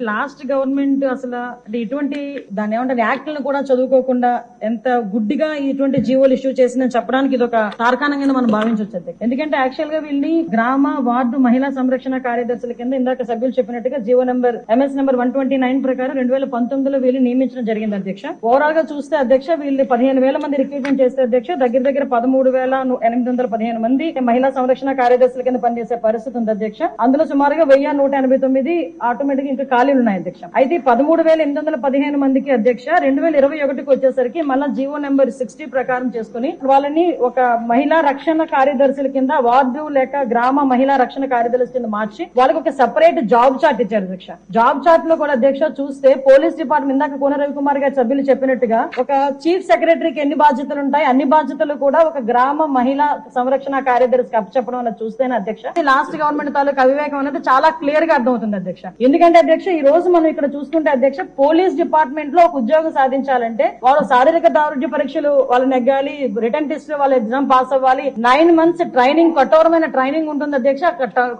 Last government అసలు ఇటువంటి దాన్ని ఏమంటారు యాక్ట్లను కూడా చదువుకోకుండా ఎంత గుడ్డిగా ఇటువంటి జీవోలు ఇష్యూ చేసిందని చెప్పడానికి ఇది ఒక తార్కాణంగా మనం భావించవచ్చు. ఎందుకంటే యాక్చువల్ గా వీళ్ళని గ్రామ వార్డు మహిళా సంరక్షణ కార్యదర్శుల కింద ఇందాక సభ్యులు చెప్పినట్టుగా జీవో నెంబర్ MS నెంబర్ 129 ప్రకారం 2019లో వీళ్ళు నియమించడం జరిగింది అధ్యక్ష. ఓవరాల్ గా చూస్తే అధ్యక్ష వీళ్ళు 15,000 మంది రిక్రూట్మెంట్ చేస్తే అధ్యక్ష దగ్గర 13,815 మంది మహిళా సంరక్షణ కార్యదర్శుల కింద పనిచేసే పరిస్థితి ఉంది అధ్యక్ష. అందులో సుమారుగా 1,189 ఆటోమేటిక్ ఇంకా ఖాళీలు ఉన్నాయి అధ్యక్ష. అయితే 13,815 మందికి అధ్యక్ష 2021కి వచ్చేసరికి మళ్ళా జీవో నెంబర్ 60 ప్రకారం చేసుకుని వాళ్ళని ఒక మహిళా రక్షణ కార్యదర్శుల కింద వార్డు లేక గ్రామ మహిళా రక్షణ కార్యదర్శుల కింద మార్చి వాళ్ళకి ఒక సెపరేట్ జాబ్ చార్ట్ ఇచ్చారు అధ్యక్ష. జాబ్ చార్ట్ లో కూడా అధ్యక్ష చూస్తే పోలీస్ డిపార్ట్మెంట్ ఇందాక కోన రవికుమార్ గారి సభ్యులు చెప్పినట్టుగా ఒక చీఫ్ సెక్రటరీకి ఎన్ని బాధ్యతలు ఉంటాయి అన్ని బాధ్యతలు కూడా ఒక గ్రామ మహిళా సంరక్షణ కార్యదర్శికి అప్పచెప్పడం అనేది చూస్తేనే అధ్యక్ష లాస్ట్ గవర్నమెంట్ తాలూకు అవివేకం అనేది చాలా క్లియర్ గా అర్థమవుతుంది అధ్యక్ష. ఎందుకంటే అధ్యక్ష ఈ రోజు మనం ఇక్కడ చూసుకుంటే అధ్యక్ష పోలీస్ డిపార్ట్మెంట్ లో ఒక ఉద్యోగం సాధించాలంటే వాళ్ళు శారీరక దారుఢ్య పరీక్షలు వాళ్ళు నెగ్గాలి, రిటర్న్ టెస్ట్ వాళ్ళ ఎగ్జామ్ పాస్ అవ్వాలి, 9 months ట్రైనింగ్ కఠోరమైన ట్రైనింగ్ ఉంటుంది అధ్యక్ష.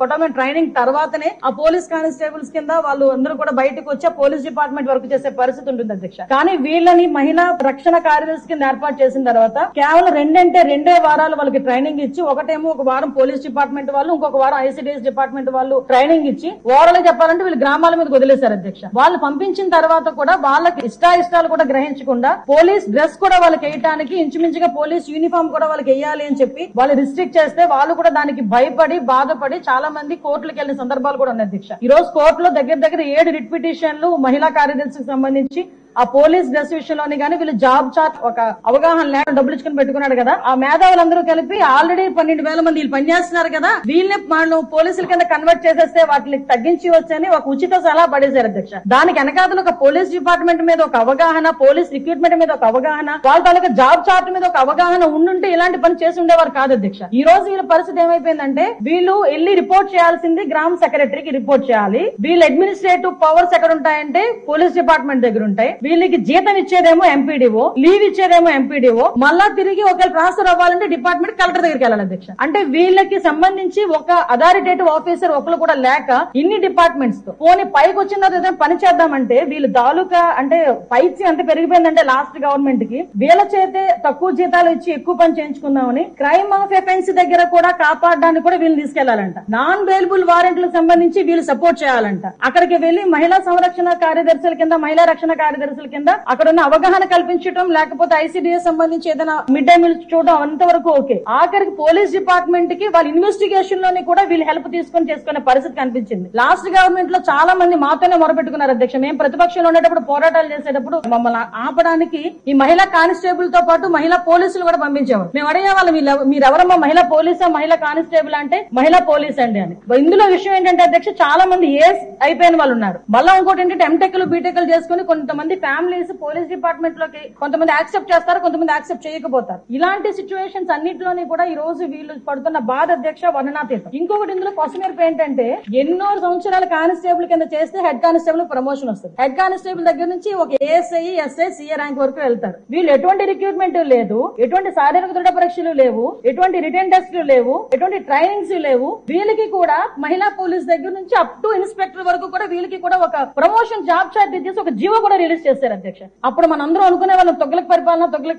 కఠోరమైన ట్రైనింగ్ తర్వాతనే ఆ పోలీస్ కానిస్టేబుల్స్ కింద వాళ్ళు అందరూ కూడా బయటకు వచ్చి పోలీస్ డిపార్ట్మెంట్ వర్క్ చేసే పరిస్థితి ఉంటుంది అధ్యక్ష. కానీ వీళ్ళని మహిళా రక్షణ కార్యదర్శి కింద ఏర్పాటు చేసిన తర్వాత కేవలం 2 వారాలు వాళ్ళకి ట్రైనింగ్ ఇచ్చి ఒకటేమో ఒక వారం పోలీస్ డిపార్ట్మెంట్ వాళ్ళు ఇంకొక వారం ICDS డిపార్ట్మెంట్ వాళ్ళు ట్రైనింగ్ ఇచ్చి ఓవరాల్ చెప్పాలంటే వీళ్ళు గ్రామాల మీద వదిలేశారు అధ్యక్ష. వాళ్ళు పంపించిన తర్వాత కూడా వాళ్ళకి ఇష్టాలు కూడా గ్రహించకుండా పోలీస్ డ్రెస్ కూడా వాళ్ళకి వేయడానికి ఇంచుమించుగా పోలీస్ యూనిఫామ్ కూడా వాళ్ళకి వేయాలి అని చెప్పి వాళ్ళు రిస్ట్రిక్ట్ చేస్తే వాళ్ళు కూడా దానికి భయపడి బాధపడి చాలా మంది కోర్టులకు వెళ్లిన సందర్భాలు కూడా ఉన్నాయి అధ్యక్ష. ఈ రోజు కోర్టులో దగ్గర 7 రిట్ పిటిషన్లు మహిళా కార్యదర్శికి సంబంధించి ఆ పోలీస్ డ్రెస్ విషయంలోని కానీ వీళ్ళు జాబ్ చార్ట్ ఒక అవగాహన లేక డబ్బులు ఇచ్చుకుని పెట్టుకున్నాడు కదా. ఆ మేధావులందరూ కలిపి ఆల్రెడీ 12,000 మంది వీళ్ళు పనిచేస్తున్నారు కదా, వీళ్ళని వాళ్ళు పోలీసుల కింద కన్వర్ట్ చేసేస్తే వాటిని తగ్గించి వచ్చని ఒక ఉచిత సలహా పడేశారు అధ్యక్ష. దానికి వెనకాతలు ఒక పోలీస్ డిపార్ట్మెంట్ మీద ఒక అవగాహన, పోలీస్ రిక్రూట్మెంట్ మీద ఒక అవగాహన, వాళ్ళ తాలూకా జాబ్ చార్ట్ మీద ఒక అవగాహన ఉండుంటే ఇలాంటి పని చేసి ఉండేవారు కాదు అధ్యక్ష. ఈ రోజు వీళ్ళ పరిస్థితి ఏమైపోయిందంటే వీళ్ళు వెళ్లి రిపోర్ట్ చేయాల్సింది గ్రామ సెక్రటరీకి రిపోర్ట్ చేయాలి. వీళ్ళ అడ్మినిస్ట్రేటివ్ పవర్స్ ఎక్కడ ఉంటాయంటే పోలీస్ డిపార్ట్మెంట్ దగ్గర ఉంటాయి. వీళ్ళకి జీతం ఇచ్చేదేమో MPDO, లీవ్ ఇచ్చేదేమో MPDO, మళ్ళా తిరిగి ఒకవేళ ట్రాన్స్ఫర్ అవ్వాలంటే డిపార్ట్మెంట్ కలెక్టర్ దగ్గరికి వెళ్ళాలి అధ్యక్ష. అంటే వీళ్ళకి సంబంధించి ఒక అథారిటేటివ్ ఆఫీసర్ ఒకరు కూడా లేక ఇన్ని డిపార్ట్మెంట్స్ తో పోనీ పైకి వచ్చిన తర్వాత పని చేద్దామంటే వీళ్ళు తాలూకా అంటే పైచి అంత పెరిగిపోయిందంటే లాస్ట్ గవర్నమెంట్ కి వీళ్ళ చేతే తక్కువ జీతాలు ఇచ్చి ఎక్కువ పని చేయించుకుందామని క్రైమ్ ఆఫ్ ఎఫెన్స్ దగ్గర కూడా కాపాడడానికి కూడా వీళ్ళు తీసుకెళ్లాలంట. నాన్ బెయిలబుల్ వారెంట్లకు సంబంధించి వీళ్ళు సపోర్ట్ చేయాలంట. అక్కడికి వెళ్లి మహిళా సంరక్షణ కార్యదర్శుల కింద మహిళా రక్షణ కార్యదర్శుల కింద అక్కడ ఉన్న అవగాహన కల్పించడం లేకపోతే ICDS సంబంధించి ఏదైనా మిడ్ డే మీల్ చూడడం అంతవరకు ఓకే. ఆఖరికి పోలీస్ డిపార్ట్మెంట్ కి వాళ్ళ ఇన్వెస్టిగేషన్ లోని కూడా వీళ్ళు హెల్ప్ తీసుకుని చేసుకునే పరిస్థితి కనిపించింది. లాస్ట్ గవర్నమెంట్ లో చాలా మంది మాతోనే మొరపెట్టుకున్నారు అధ్యక్ష. మేము ప్రతిపక్షంలో ఉండేటప్పుడు పోరాటాలు చేసేటప్పుడు మమ్మల్ని ఆపడానికి ఈ మహిళా కానిస్టేబుల్ తో పాటు మహిళా పోలీసులు కూడా పంపించేవారు. మేము అడిగేవాళ్ళం మీరెవరమ్మా మహిళా పోలీసా మహిళా కానిస్టేబుల్ అంటే మహిళా పోలీస్ అండి అని. ఇందులో విషయం ఏంటంటే అధ్యక్ష చాలా మంది ఏజ్ అయిపోయిన వాళ్ళు ఉన్నారు. మళ్ళా ఇంకోటి ఏంటంటే MTechలు BTechలు చేసుకుని కొంతమంది ఫ్యామిలీస్ పోలీస్ డిపార్ట్మెంట్ లోకి కొంతమంది యాక్సెప్ట్ చేస్తారు, కొంతమంది యాక్సెప్ట్ చేయకపోతారు. ఇలాంటి సిచ్యువేషన్స్ అన్నింటిలోని కూడా ఈ రోజు వీళ్ళు పడుతున్న బాధ అధ్యక్ష వర్ణనాతీతం. ఇంకొకటి ఇందులో కొసమెరుపు ఏంటంటే ఎన్నో సంవత్సరాల కానిస్టేబుల్ కింద చేస్తే హెడ్ కానిస్టేబుల్ ప్రమోషన్ వస్తుంది. హెడ్ కానిస్టేబుల్ దగ్గర నుంచి ఒక ASI, SI, CA ర్యాంక్ వరకు వెళ్తారు. వీళ్ళు ఎటువంటి రిక్రూట్మెంట్ లేదు, ఎటువంటి శారీరక దృఢ పరీక్షలు లేవు, ఎటువంటి రిటర్న్ టెస్ట్లు లేవు, ఎటువంటి ట్రైనింగ్స్ లేవు. వీళ్ళకి కూడా మహిళా పోలీస్ దగ్గర నుంచి అప్ టు ఇన్స్పెక్టర్ వరకు కూడా వీళ్ళకి కూడా ఒక ప్రమోషన్ జాబ్ చార్ట్ ఇచ్చేసి ఒక జీవో కూడా రిలీజ్ చేస్తారు అధ్యక్ష. అప్పుడు మనందరూ అనుకునే వాళ్ళం తొగ్లక్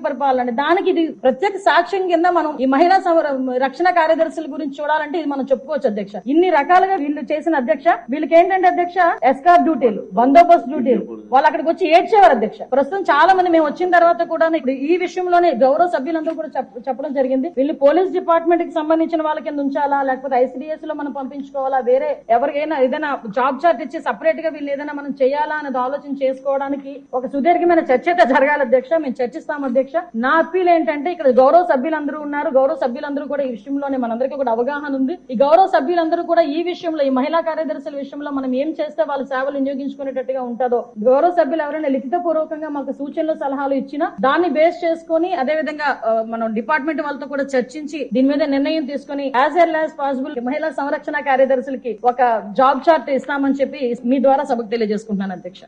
పరిపాలన దానికి ఇది ప్రత్యేక సాక్ష్యం కింద మనం ఈ మహిళా రక్షణ కార్యదర్శుల గురించి చూడాలంటే ఇది మనం చెప్పుకోవచ్చు అధ్యక్ష. ఇన్ని రకాలుగా వీళ్ళు చేసిన అధ్యక్ష వీళ్ళకి ఏంటంటే అధ్యక్ష ఎస్కార్ట్ డ్యూటీలు, బందోబస్తు డ్యూటీలు, వాళ్ళు అక్కడికి వచ్చి ఏడ్చేవారు అధ్యక్ష. ప్రస్తుతం చాలా మంది మేము వచ్చిన తర్వాత కూడా ఇప్పుడు ఈ విషయంలోనే గౌరవ సభ్యులందరూ కూడా చెప్పడం జరిగింది. వీళ్ళు పోలీస్ డిపార్ట్మెంట్ కి సంబంధించిన వాళ్ళ కింద ఉంచాలా లేకపోతే ICDS లో మనం పంపించుకోవాలా, వేరే ఎవరికైనా ఏదైనా జాబ్ చార్ట్ ఇచ్చి సపరేట్ గా వీళ్ళు ఏదైనా మనం చేయాలా అనేది ఆలోచన చేసుకోవడానికి ఒక సుదీర్ఘమైన చర్చ అయితే జరగాలి అధ్యక్ష. మేము చర్చిస్తాం అధ్యక్ష. నా అప్పీల్ ఏంటంటే ఇక్కడ గౌరవ సభ్యులందరూ ఉన్నారు, గౌరవ సభ్యులందరూ కూడా ఈ విషయంలోనే మనందరికీ కూడా అవగాహన ఉంది. ఈ గౌరవ సభ్యులందరూ కూడా ఈ విషయంలో ఈ మహిళా కార్యదర్శుల విషయంలో మనం ఏం చేస్తే వాళ్ళ సేవలు వినియోగించుకునేటట్టుగా ఉంటుందో గౌరవ సభ్యులు ఎవరైనా లిఖిత పూర్వకంగా మాకు సూచనలు సలహాలు ఇచ్చినా దాన్ని బేస్ చేసుకుని అదే విధంగా మనం డిపార్ట్మెంట్ వాళ్ళతో కూడా చర్చించి దీని మీద నిర్ణయం తీసుకుని యాజ్ ఎర్లీ యాజ్ పాసిబుల్ మహిళా సంరక్షణ కార్యదర్శులకి ఒక జాబ్ చార్ట్ ఇస్తామని చెప్పి మీ ద్వారా సభకు తెలియజేసుకుంటున్నాను అధ్యక్ష.